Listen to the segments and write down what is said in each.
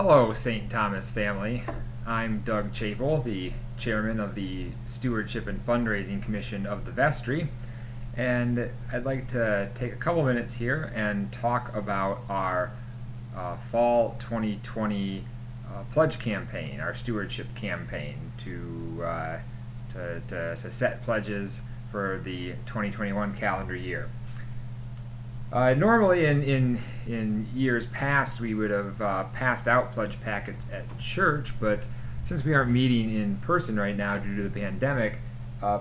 Hello, St. Thomas family. I'm Doug Chapel, the chairman of the Stewardship and Fundraising Commission of the Vestry, and I'd like to take a couple minutes here and talk about our fall 2020 pledge campaign, our stewardship campaign to set pledges for the 2021 calendar year. Normally, in years past, we would have passed out pledge packets at church, but since we aren't meeting in person right now due to the pandemic,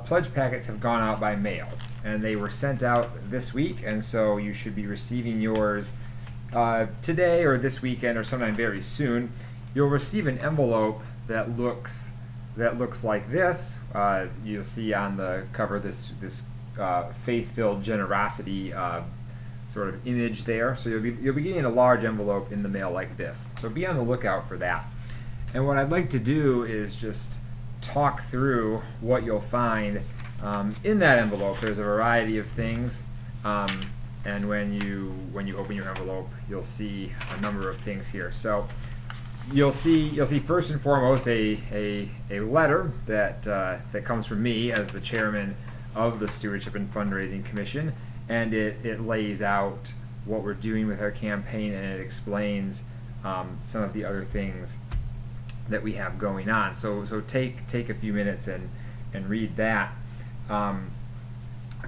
pledge packets have gone out by mail, and they were sent out this week, and so you should be receiving yours today or this weekend or sometime very soon. You'll receive an envelope that looks like this. You'll see on the cover this faith-filled generosity sort of image there. So you'll be getting a large envelope in the mail like this. So be on the lookout for that. And what I'd like to do is just talk through what you'll find in that envelope. There's a variety of things, and when you open your envelope, you'll see a number of things here. So you'll see first and foremost a letter that comes from me as the chairman of the Stewardship and Fundraising Commission. And it lays out what we're doing with our campaign, and it explains some of the other things that we have going on. So take a few minutes and read that. A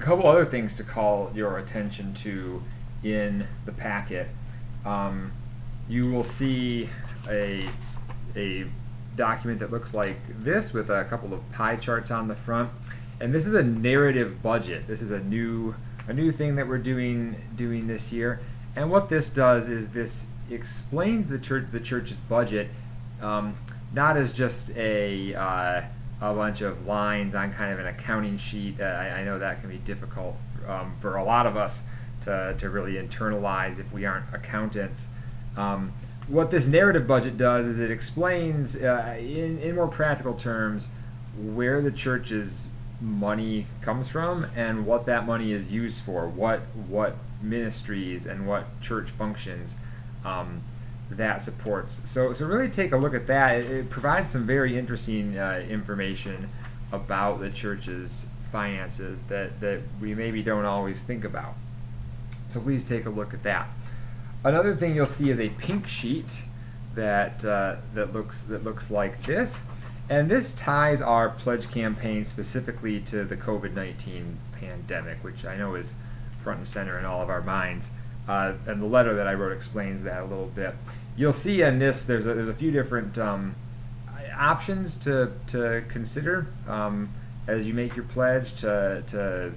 couple other things to call your attention to in the packet. You will see a document that looks like this with a couple of pie charts on the front, and this is a narrative budget. This is a new thing that we're doing this year, and what this does is this explains the church's budget, not as just a bunch of lines on kind of an accounting sheet. I know that can be difficult for a lot of us to really internalize if we aren't accountants. What this narrative budget does is it explains in more practical terms where the church's money comes from and what that money is used for, what ministries and what church functions that supports. So really take a look at that. It provides some very interesting information about the church's finances that we maybe don't always think about. So please take a look at that. Another thing you'll see is a pink sheet that looks like this. And this ties our pledge campaign specifically to the COVID-19 pandemic, which I know is front and center in all of our minds. And the letter that I wrote explains that a little bit. You'll see in this there's a few different options to consider as you make your pledge to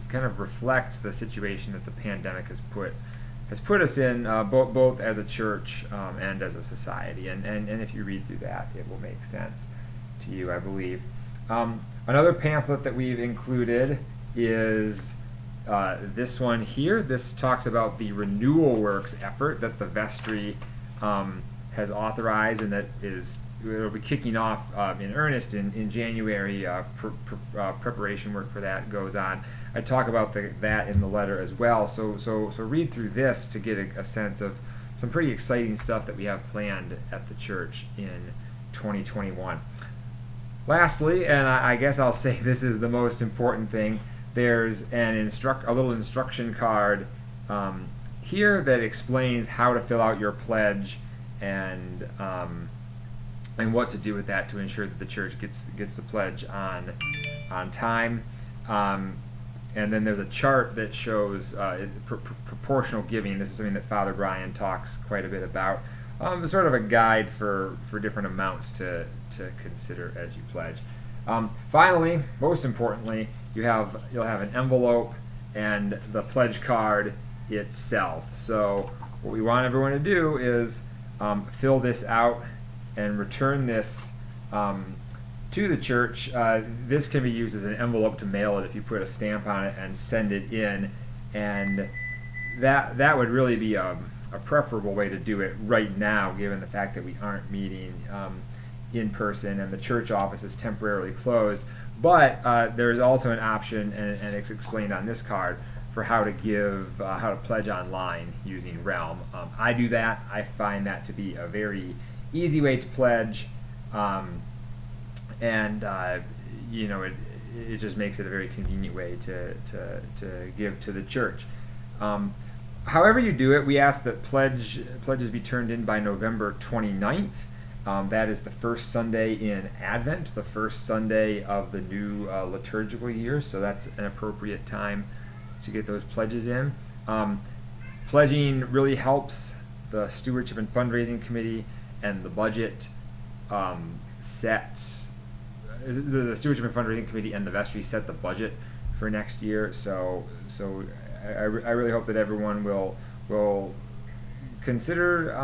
kind of reflect the situation that the pandemic has put us in, both as a church and as a society. And if you read through that, it will make sense to you, I believe. Another pamphlet that we've included is this one here. This talks about the Renewal Works effort that the Vestry has authorized, and that it'll be kicking off in earnest in January. Preparation work for that goes on. I talk about that in the letter as well. So read through this to get a sense of some pretty exciting stuff that we have planned at the church in 2021. Lastly, and I guess I'll say this is the most important thing, there's a little instruction card here that explains how to fill out your pledge and what to do with that to ensure that the church gets the pledge on time. And then there's a chart that shows proportional giving. This is something that Father Brian talks quite a bit about. Sort of a guide for different amounts to consider as you pledge. Finally, most importantly, you'll have an envelope and the pledge card itself. So what we want everyone to do is fill this out and return this to the church. This can be used as an envelope to mail it if you put a stamp on it and send it in, and that would really be a preferable way to do it right now, given the fact that we aren't meeting in person and the church office is temporarily closed. But there's also an option, and it's explained on this card, for how to pledge online using Realm. I do that. I find that to be a very easy way to pledge, and it just makes it a very convenient way to give to the church. However you do it, we ask that pledges be turned in by November 29th. That is the first Sunday in Advent, the first Sunday of the new liturgical year, so that's an appropriate time to get those pledges in. Pledging really helps the Stewardship and Fundraising Committee and the budget set. The Stewardship and Fundraising Committee and the vestry set the budget for next year, so I really hope that everyone will consider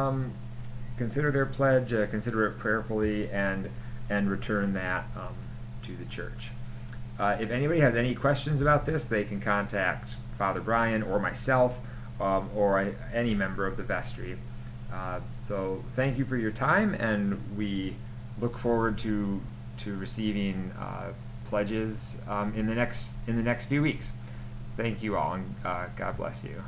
their pledge, consider it prayerfully, and return that to the church. If anybody has any questions about this, they can contact Father Brian or myself, or any member of the vestry. So thank you for your time, and we look forward to receiving pledges in the next few weeks. Thank you all, and God bless you.